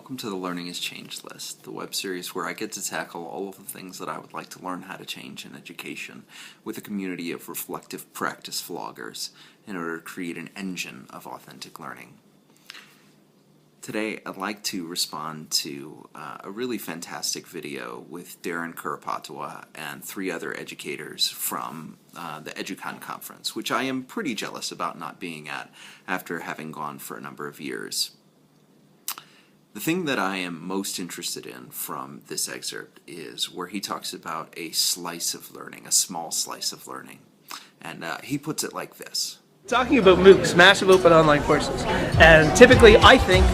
welcome to the Learning has Changed list, the web series where I get to tackle all of the things that I would like to learn how to change in education with a community of reflective practice vloggers in order to create an engine of authentic learning. Today I'd like to respond to a really fantastic video with Darren Kurapatawa and 3 other educators from the EduCon conference, which I am pretty jealous about not being at after having gone for a number of years. The thing that I am most interested in from this excerpt is where he talks about a slice of learning, a small slice of learning. And he puts it like this. Talking about MOOCs, massive open online courses, and typically I think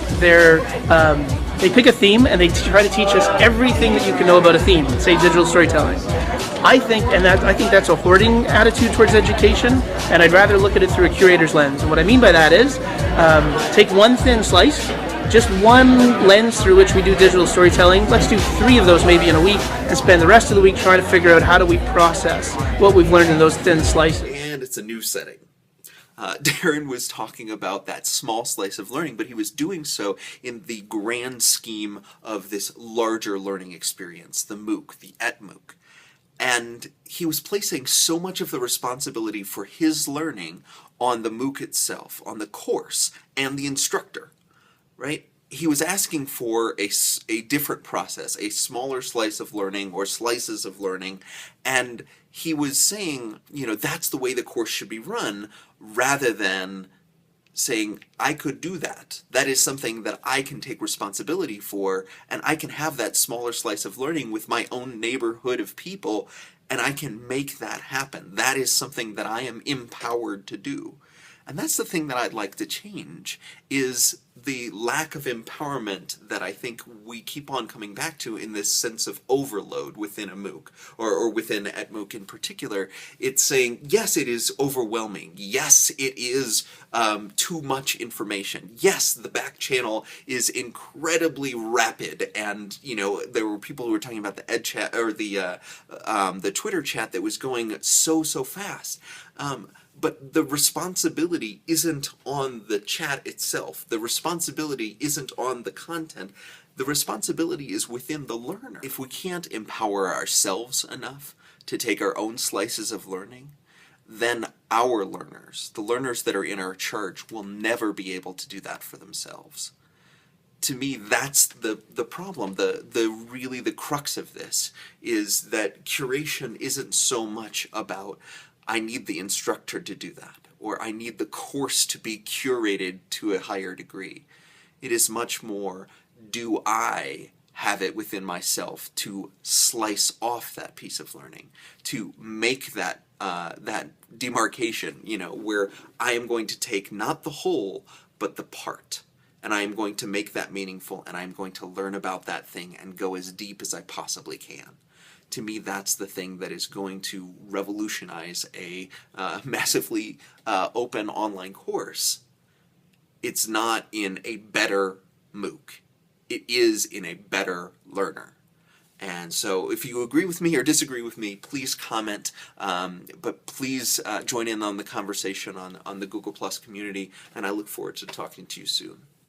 they pick a theme and they try to teach us everything that you can know about a theme, say digital storytelling. I think that's a hoarding attitude towards education, and I'd rather look at it through a curator's lens. And what I mean by that is, take one thin slice, just one lens through which we do digital storytelling. Let's do 3 of those maybe in a week and spend the rest of the week trying to figure out how do we process what we've learned in those thin slices. And it's a new setting. Darren was talking about that small slice of learning, but he was doing so in the grand scheme of this larger learning experience, the MOOC, the etmooc. And he was placing so much of the responsibility for his learning on the MOOC itself, on the course, and the instructor, right? He was asking for a different process, a smaller slice of learning or slices of learning, and he was saying, you know, that's the way the course should be run, rather than saying, I could do that. That is something that I can take responsibility for, and I can have that smaller slice of learning with my own neighborhood of people, and I can make that happen. That is something that I am empowered to do. And that's the thing that I'd like to change, is the lack of empowerment that I think we keep on coming back to in this sense of overload within a MOOC, or within etmooc in particular. It's saying, yes, it is overwhelming. Yes, it is too much information. Yes, the back channel is incredibly rapid, and you know, there were people who were talking about the ed chat, or the Twitter chat that was going so fast. But the responsibility isn't on the chat itself. The responsibility isn't on the content. The responsibility is within the learner. If we can't empower ourselves enough to take our own slices of learning, then our learners, the learners that are in our charge, will never be able to do that for themselves. To me, that's the problem. Really the crux of this is that curation isn't so much about I need the instructor to do that, or I need the course to be curated to a higher degree. It is much more, do I have it within myself to slice off that piece of learning, to make that demarcation, you know, where I am going to take not the whole, but the part. And I am going to make that meaningful, and I am going to learn about that thing and go as deep as I possibly can. To me, that's the thing that is going to revolutionize a massively open online course. It's not in a better MOOC. It is in a better learner. And so if you agree with me or disagree with me, please comment, but please join in on the conversation on the Google Plus community, and I look forward to talking to you soon.